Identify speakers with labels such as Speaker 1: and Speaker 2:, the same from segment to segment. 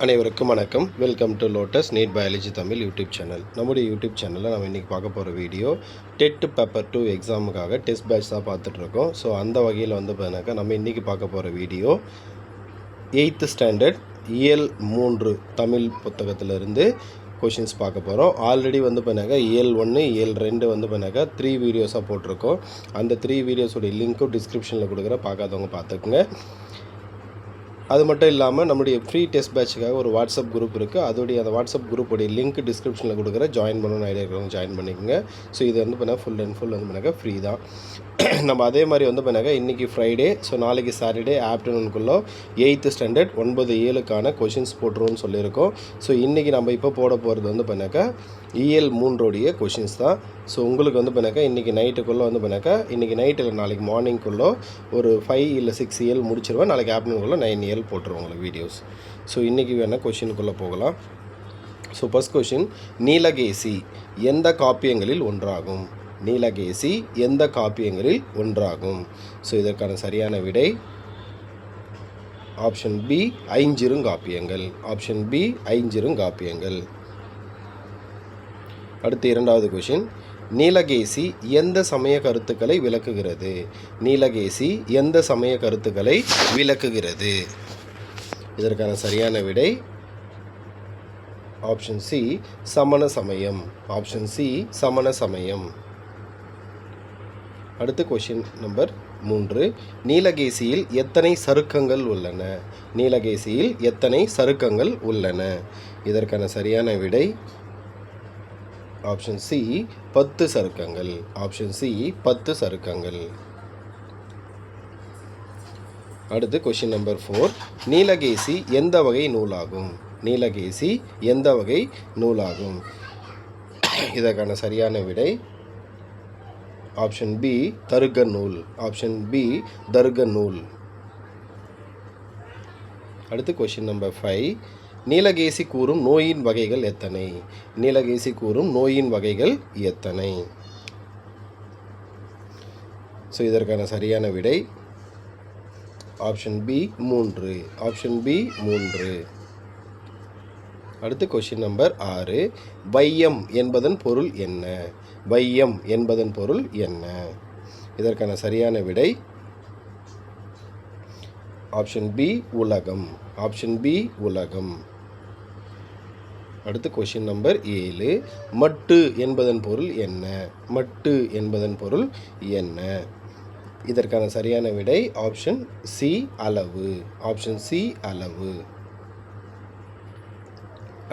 Speaker 1: அனைவருக்கும் வணக்கம். Welcome to lotus NEET biology Tamil YouTube channel. நம்முடைய யூடியூப் சேனலில் நம்ம இன்றைக்கி பார்க்க போகிற வீடியோ டெட் பேப்பர் 2 எக்ஸாமுக்காக டெஸ்ட் பேட்ச் தான் பார்த்துட்ருக்கோம். ஸோ அந்த வகையில் பார்த்தினாக்கா நம்ம இன்றைக்கி பார்க்க போகிற வீடியோ 8th ஸ்டாண்டர்ட் இயல் 3 தமிழ் புத்தகத்திலிருந்து கொஷின்ஸ் பார்க்க போகிறோம். ஆல்ரெடி பார்த்தினாக்கா இயல் 1 இயல் 2 பார்த்தினாக்கா 3 வீடியோஸாக போட்டிருக்கோம். அந்த 3 வீடியோஸோடைய லிங்க்கும் டிஸ்கிரிப்ஷனில் கொடுக்குற, பார்க்காதவங்க பார்த்துக்குங்க. அது மட்டும் இல்லாமல் நம்முடைய ஃப்ரீ டெஸ்ட் பேட்சுக்காக ஒரு வாட்ஸ்அப் குரூப் இருக்குது. அந்த வாட்ஸ்அப் குரூப்போடைய லிங்க் டிஸ்கிரிப்ஷனில் கொடுக்குற, ஜாயின் பண்ணணும்னு ஐடியா இருக்கிறவங்க ஜாயின் பண்ணிக்கோங்க. ஸோ இது பார்த்தீங்கன்னா ஃபுல் அண்ட் ஃபுல் பார்த்தீங்கன்னா ஃப்ரீ தான். நம்ம அதே மாதிரி பார்த்தீங்கன்னா இன்றைக்கி ஃப்ரைடே, ஸோ நாளைக்கு சாட்டர்டே ஆஃப்டர்நூனுக்குள்ளே 8th ஸ்டாண்டர்ட் 9/7க்கான கொஷின்ஸ் போட்டுருவோம்னு சொல்லியிருக்கோம். ஸோ இன்றைக்கி நம்ம இப்போ போட போகிறது பார்த்தீங்கன்னாக்கா இயல் 3 கொஷின்ஸ் தான். ஸோ உங்களுக்கு பார்த்தீங்கன்னாக்கா இன்றைக்கி நைட்டுக்குள்ளே பார்த்தீங்கன்னாக்கா இன்றைக்கி நைட்டு இல்லை நாளைக்கு மார்னிங்குள்ளே ஒரு 5 இல்லை 6 இயல் முடிச்சிருவேன். நாளைக்கு ஆஃப்டர்நூனுக்குள்ளே 9 இயல் போட்டுருவோம் உங்களுக்கு வீடியோஸ். ஸோ இன்றைக்கி வேணால் கொஷினுக்குள்ளே போகலாம். ஸோ ஃபஸ்ட் கொஷின், நீலகேசி எந்த காப்பியங்களில் ஒன்றாகும்? நீலகேசி எந்த காப்பியங்களில் ஒன்றாகும்? ஸோ இதற்கான சரியான விடை ஆப்ஷன் பி, ஐஞ்சிறுங்காப்பியங்கள். ஆப்ஷன் பி, ஐஞ்சிறுங்காப்பியங்கள். அடுத்து இரண்டாவது கொஷின், நீலகேசி எந்த சமய கருத்துக்களை விளக்குகிறது? நீலகேசி எந்த சமய கருத்துக்களை விளக்குகிறது? இதற்கான சரியான விடை ஆப்ஷன் சி, சமண சமயம். ஆப்ஷன் சி, சமண சமயம். அடுத்து கொஷின் நம்பர் 3, நீலகேசியில் எத்தனை சருக்கங்கள் உள்ளன? நீலகேசியில் எத்தனை சருக்கங்கள் உள்ளன? இதற்கான சரியான விடை ஆப்ஷன் சி, 10 சருக்கங்கள். ஆப்ஷன் சி, 10 சருக்கங்கள். அடுத்து கொஷின் நம்பர் 4, நீலகேசி எந்த வகை நூலாகும்? நீலகேசி எந்த வகை நூலாகும்? இதற்கான சரியான விடை ஆப்ஷன் பி, தருக்க நூல். ஆப்ஷன் பி, தருக்க நூல். அடுத்து கொஷின் நம்பர் 5, நீலகேசி கூறும் நோயின் வகைகள் எத்தனை? நீலகேசி கூறும் நோயின் வகைகள் எத்தனை? ஸோ இதற்கான சரியான விடை ஆப்ஷன் பி, 3. Option B, 3. அடுத்து கொஷின் நம்பர் 6, வையம் என்பதன் பொருள் என்ன? வையம் என்பதன் பொருள் என்ன? இதற்கான சரியான விடை ஆப்ஷன் பி, உலகம். ஆப்ஷன் பி, உலகம். அடுத்து கொஷின் நம்பர் 7, மட்டு என்பதன் பொருள் என்ன? மட்டு என்பதன் பொருள் என்ன? இதற்கான சரியான விடை ஆப்ஷன் சி, அளவு. ஆப்ஷன் சி, அளவு.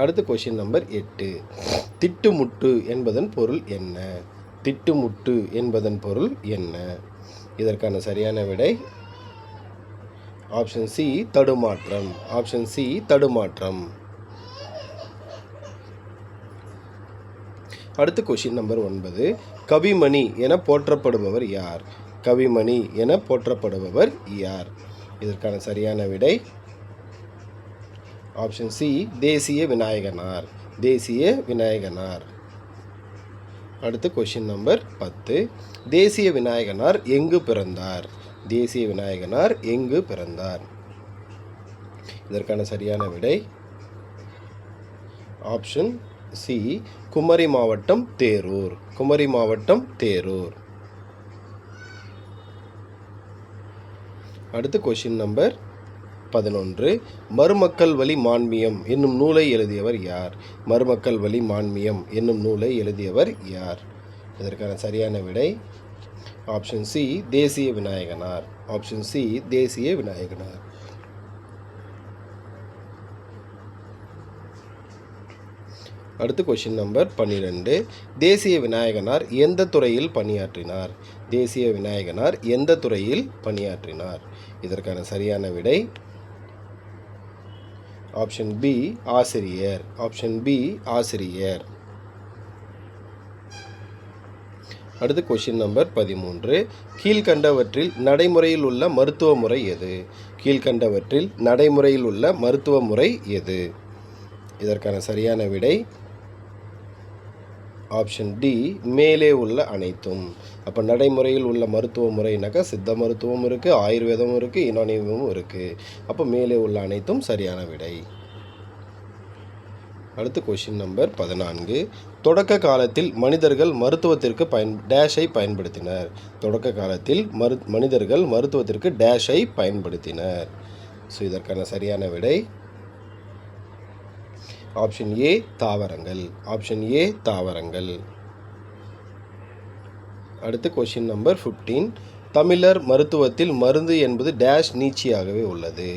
Speaker 1: அடுத்து கொஷின் நம்பர் 8, திட்டுமுட்டு என்பதன் பொருள் என்ன? திட்டுமுட்டு என்பதன் பொருள் என்ன? இதற்கான சரியான விடை ஆப்ஷன் சி, தடுமாற்றம். ஆப்ஷன் சி, தடுமாற்றம். அடுத்து கொஷின் நம்பர் 9, கவிமணி என போற்றப்படுபவர் யார்? கவிமணி என போற்றப்படுபவர் யார்? இதற்கான சரியான விடை ஆப்ஷன் சி, தேசிய விநாயகனார். தேசிய விநாயகனார். அடுத்து கொஷின் நம்பர் 10, தேசிய விநாயகனார் எங்கு பிறந்தார்? தேசிய விநாயகனார் எங்கு பிறந்தார்? இதற்கான சரியான விடை ஆப்ஷன் சி, குமரி மாவட்டம் தேரூர். குமரி மாவட்டம் தேரூர். அடுத்து கொஷின் நம்பர் 11, மருமக்கள் வழி மான்மியம் என்னும் நூலை எழுதியவர் யார்? மருமக்கள் வழி மான்மியம் என்னும் நூலை எழுதியவர் யார்? இதற்கான சரியான விடை ஆப்ஷன் சி, தேசிய விநாயகனார். ஆப்ஷன் சி, தேசிய விநாயகனார். அடுத்து கொஷின் நம்பர் 12, தேசிய விநாயகனார் எந்த துறையில் பணியாற்றினார்? தேசிய விநாயகனார் எந்த துறையில் பணியாற்றினார்? இதற்கான சரியான விடை ஆப்ஷன் பி, ஆசிரியர். ஆப்ஷன் பி, ஆசிரியர். அடுத்து கொஷின் நம்பர் 13, கீழ்கண்டவற்றில் நடைமுறையில் உள்ள மருத்துவ முறை எது? கீழ்கண்டவற்றில் நடைமுறையில் உள்ள மருத்துவ முறை எது? இதற்கான சரியான விடை ஆப்ஷன் டி, மேலே உள்ள அனைத்தும். அப்போ நடைமுறையில் உள்ள மருத்துவ முறைனாக்கா சித்த மருத்துவம் இருக்குது, ஆயுர்வேதமும் இருக்குது, யுனானியமும் இருக்குது. அப்போ மேலே உள்ள அனைத்தும் சரியான விடை. அடுத்து கொஷின் நம்பர் 14. தொடக்க காலத்தில் மனிதர்கள் மருத்துவத்திற்கு டேஷை பயன்படுத்தினர். தொடக்க காலத்தில் மனிதர்கள் மருத்துவத்திற்கு டேஷை பயன்படுத்தினர். ஸோ இதற்கான சரியான விடை ஆப்ஷன் ஏ தாவரங்கள். ஆப்ஷன் ஏ தாவரங்கள். அடுத்து கொஷின் நம்பர் 15. தமிழர் மருத்துவத்தில் மருந்து என்பது டேஷ் நீட்சியாகவே உள்ளது.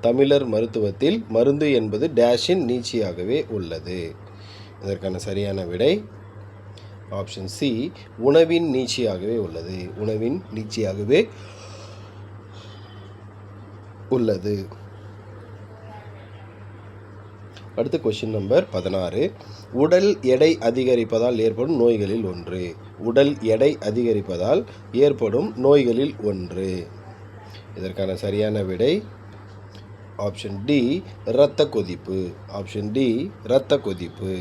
Speaker 1: தமிழர் மருத்துவத்தில் மருந்து என்பது டேஷின் நீட்சியாகவே உள்ளது. இதற்கான சரியான விடை ஆப்ஷன் சி உணவின் நீட்சியாகவே உள்ளது. உணவின் நீட்சியாகவே உள்ளது. அடுத்து கொஷின் நம்பர் 16. உடல் எடை அதிகரிப்பதால் ஏற்படும் நோய்களில் ஒன்று. உடல் எடை அதிகரிப்பதால் ஏற்படும் நோய்களில் ஒன்று. இதற்கான சரியான விடை ஆப்ஷன் டி இரத்த கொதிப்பு. ஆப்ஷன் டி இரத்த கொதிப்பு.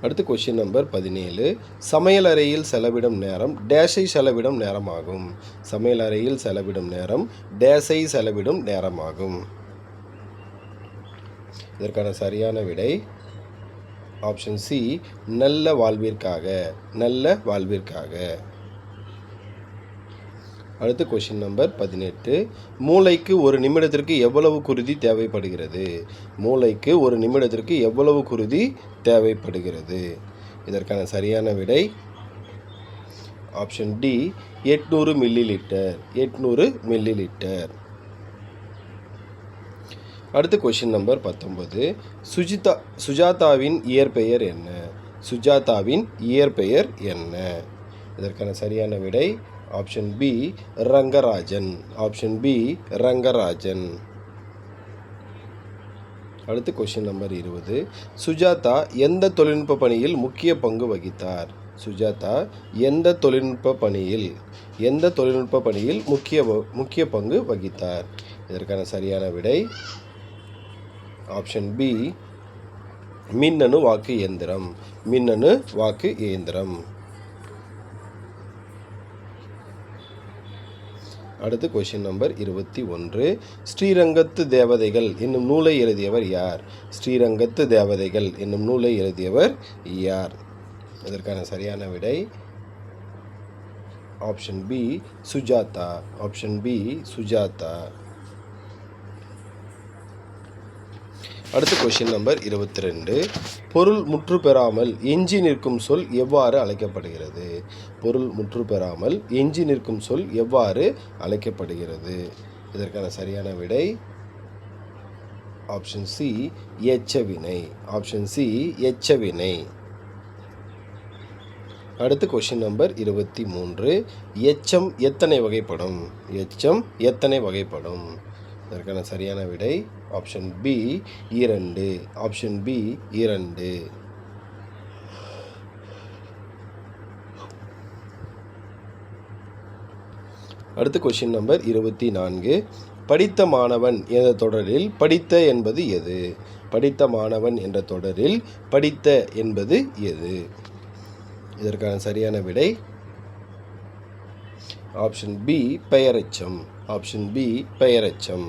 Speaker 1: அடுத்து கொஷின் நம்பர் 17. சமையலறையில் செலவிடும் நேரம் டேஷை செலவிடும் நேரமாகும். சமையலறையில் செலவிடும் நேரம் டேஷை செலவிடும் நேரமாகும். இதற்கான சரியான விடை ஆப்ஷன் சி நல்ல வாழ்விற்காக. நல்ல வாழ்விற்காக. அடுத்து கொஷின் நம்பர் 18. மூளைக்கு ஒரு நிமிடத்திற்கு எவ்வளவு குருதி தேவைப்படுகிறது. மூளைக்கு ஒரு நிமிடத்திற்கு எவ்வளவு குருதி தேவைப்படுகிறது. இதற்கான சரியான விடை option D 800 millilitre. 800 millilitre. அடுத்து கொஷின் நம்பர் 19. சுஜாதாவின் இயற்பெயர் என்ன. சுஜாதாவின் இயற்பெயர் என்ன. இதற்கான சரியான விடை option B Rangarajan. Option B Rangarajan. அடுத்து கொஷின் நம்பர் 20. சுஜாதா எந்த தொழில்நுட்ப பணியில் முக்கிய பங்கு வகித்தார். சுஜாதா எந்த தொழில்நுட்ப பணியில் முக்கிய பங்கு வகித்தார். இதற்கான சரியான விடை ஆப்ஷன் பி மின்னணு வாக்கு இயந்திரம். மின்னணு வாக்கு இயந்திரம். அடுத்து கொஷின் நம்பர் 21. ஸ்ரீரங்கத்து தேவதைகள் என்னும் நூலை எழுதியவர் யார். ஸ்ரீரங்கத்து தேவதைகள் என்னும் நூலை எழுதியவர் யார். இதற்கான சரியான விடை option B Sujatha. Option B Sujatha. அடுத்து கொஷின் நம்பர் 22. பொருள் முற்று பெறாமல் எஞ்சி நிற்கும் சொல் எவ்வாறு அழைக்கப்படுகிறது. பொருள் முற்று பெறாமல் எஞ்சி நிற்கும் சொல் எவ்வாறு அழைக்கப்படுகிறது. இதற்கான சரியான விடை ஆப்ஷன் சி எச்சவினை. ஆப்ஷன் சி எச்சவினை. அடுத்து கொஷின் நம்பர் 23. எச்சம் எத்தனை வகைப்படும். எச்சம் எத்தனை வகைப்படும். இதற்கான சரியான விடை ஆப்ஷன் பி 2. Option B 2. அடுத்து கொஷின் நம்பர் 24. படித்த மாணவன் என்ற தொடரில் படித்த என்பது எது. படித்த மாணவன் என்ற தொடரில் படித்த என்பது எது. இதற்கான சரியான விடை ஆப்ஷன் பி பெயரெச்சம். ஆப்ஷன் பி பெயரெச்சம்.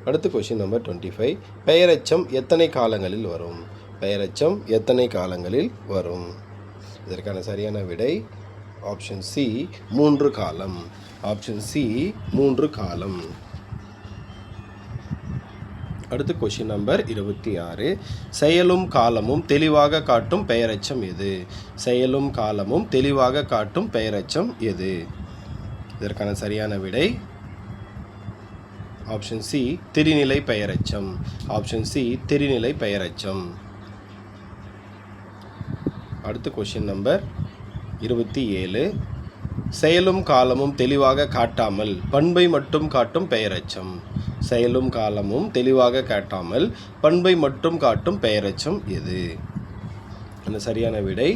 Speaker 1: அடுத்து கொஷின் நம்பர் 25. பெயரெச்சம் எத்தனை காலங்களில் வரும். பெயரெச்சம் எத்தனை காலங்களில் வரும். இதற்கான சரியான விடை ஆப்ஷன் சி 3 காலம். ஆப்ஷன் சி 3 காலம். அடுத்து கொஷின் நம்பர் 26. செயலும் காலமும் தெளிவாக காட்டும் பெயரெச்சம் எது. செயலும் காலமும் தெளிவாக காட்டும் பெயரெச்சம் எது. இதற்கான சரியான விடை ஆப்ஷன் சி தெரிநிலை பெயரெச்சம். ஆப்ஷன் சி தெரிநிலை பெயரெச்சம். அடுத்து கொஷின் நம்பர் 27. செயலும் காலமும் தெளிவாக காட்டாமல் பண்பை மட்டும் காட்டும் பெயரெச்சம். செயலும் காலமும் தெளிவாக காட்டாமல் பண்பை மட்டும் காட்டும் பெயரெச்சம் எது. அந்த சரியான விடை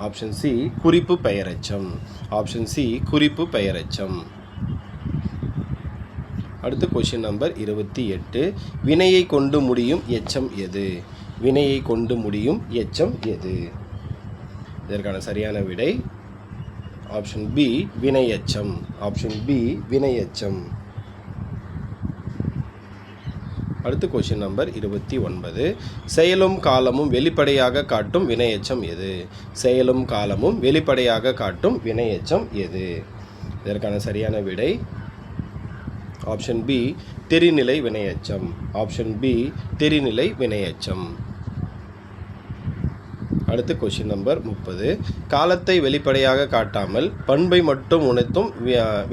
Speaker 1: ஆப்ஷன் சி குறிப்பு பெயரெச்சம். ஆப்ஷன் சி குறிப்பு பெயரெச்சம். அடுத்து கொஷின் நம்பர் 28. வினையை கொண்டு முடியும் எச்சம் எது. வினையை கொண்டு முடியும் எச்சம் எது. இதற்கான சரியான விடை ஆப்ஷன் பி வினையெச்சம். ஆப்ஷன் பி வினையெச்சம். அடுத்து கொஷின் நம்பர் 29. செயலும் காலமும் வெளிப்படையாக காட்டும் வினையெச்சம் எது? செயலும் காலமும் வெளிப்படையாக காட்டும் வினையெச்சம் எது? இதற்கான சரியான விடை ஆப்ஷன் பி தெரிநிலை வினையெச்சம். ஆப்ஷன் பி தெரிநிலை வினையெச்சம். அடுத்து கொஷின் நம்பர் 30. காலத்தை வெளிப்படையாக காட்டாமல் பண்பை மட்டும் உணர்த்தும்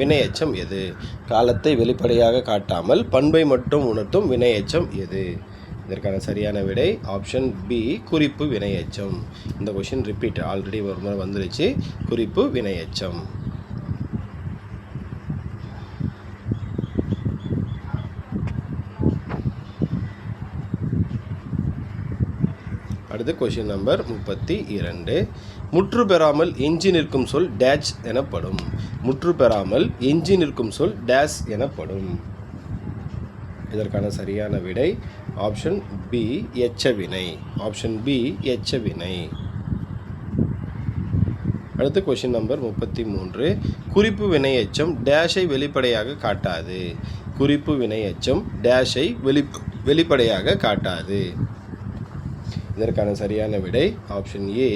Speaker 1: வினையெச்சம் எது? காலத்தை வெளிப்படையாக காட்டாமல் பண்பை மட்டும் உணர்த்தும் வினையெச்சம் எது? இதற்கான சரியான விடை ஆப்ஷன் பி குறிப்பு வினையெச்சம். இந்த கொஷின் ரிப்பீட் ஆல்ரெடி ஒரு முறை வந்துருச்சு. குறிப்பு வினையெச்சம். அடுத்து கொஷின் நம்பர் 32. முற்று பெறாமல் எஞ்சி நிற்கும் சொல் டேஷ் எனப்படும். முற்று பெறாமல் எஞ்சி நிற்கும் சொல் டேஷ் எனப்படும். இதற்கான சரியான விடை ஆப்ஷன் பி எச்சவினை. ஆப்ஷன் பி எச்சவினை. அடுத்து கொஷின் நம்பர் 33. குறிப்பு வினையெச்சம் டேஷை வெளிப்படையாக காட்டாது. குறிப்பு வினையெச்சம் டேஷை வெளிப்படையாக காட்டாது. இதற்கான சரியான விடை ஆப்ஷன் ஏ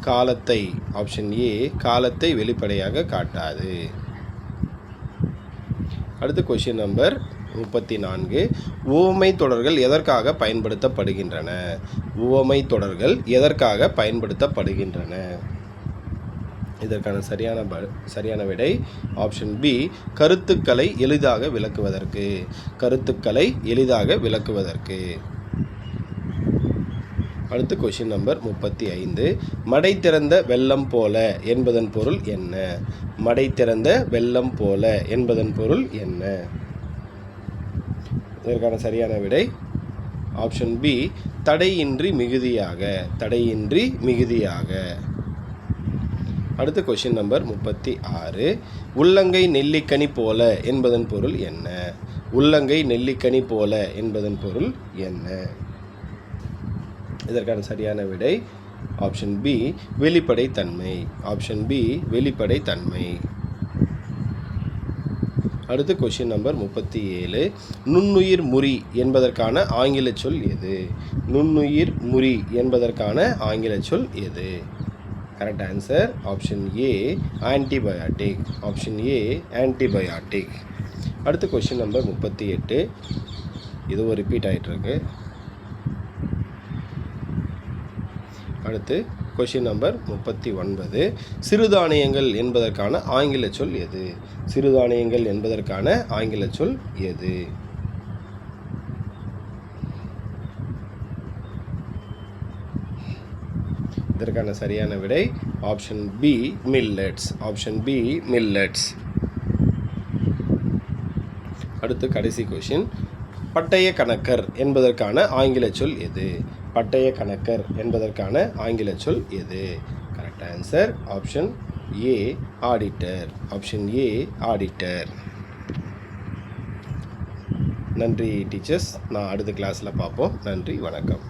Speaker 1: காலத்தை. ஆப்ஷன் ஏ காலத்தை வெளிப்படையாக காட்டாது. அடுத்து கொஷின் நம்பர் 34. உவமை தொடர்கள் எதற்காக பயன்படுத்தப்படுகின்றன? உவமை தொடர்கள் எதற்காக பயன்படுத்தப்படுகின்றன? இதற்கான சரியான விடை ஆப்ஷன் பி கருத்துக்களை எளிதாக விளக்குவதற்கு. கருத்துக்களை எளிதாக விளக்குவதற்கு. அடுத்து கொஷின் நம்பர் 35. மடை திறந்த வெள்ளம் போல என்பதன் பொருள் என்ன? மடை திறந்த வெள்ளம் போல என்பதன் பொருள் என்ன? இதற்கான சரியான விடை ஆப்ஷன் பி தடையின்றி மிகுதியாக. தடையின்றி மிகுதியாக. அடுத்து கொஷின் நம்பர் 36. உள்ளங்கை நெல்லிக்கனி போல என்பதன் பொருள் என்ன? உள்ளங்கை நெல்லிக்கனி போல என்பதன் பொருள் என்ன? இதற்கான சரியான விடை ஆப்ஷன் பி வெளிப்படைத்தன்மை. ஆப்ஷன் பி வெளிப்படைத்தன்மை. அடுத்து கொஷின் நம்பர் 37. நுண்ணுயிர் முறி என்பதற்கான ஆங்கில சொல் எது? நுண்ணுயிர் முறி என்பதற்கான ஆங்கில சொல் எது? Correct answer option A antibiotic. Option A antibiotic. அடுத்து கொஷின் நம்பர் 38. இதுவும் ரிப்பீட் ஆகிட்டு இருக்கு. அடுத்து கொஷின் நம்பர் 39. சிறுதானியங்கள் என்பதற்கான ஆங்கில சொல் எது? சிறுதானியங்கள் என்பதற்கான ஆங்கில சொல் எது? இதற்கான சரியான விடை option B millets. Option B millets. அடுத்து கடைசி கொஷின். பட்டய கணக்கர் என்பதற்கான ஆங்கில சொல் எது? பட்டய கணக்கர் என்பதற்கான ஆங்கில சொல் எது? Correct answer option A auditor. Option A auditor. நன்றி டீச்சர்ஸ். நான் அடுத்த கிளாஸில் பார்ப்போம். நன்றி, வணக்கம்.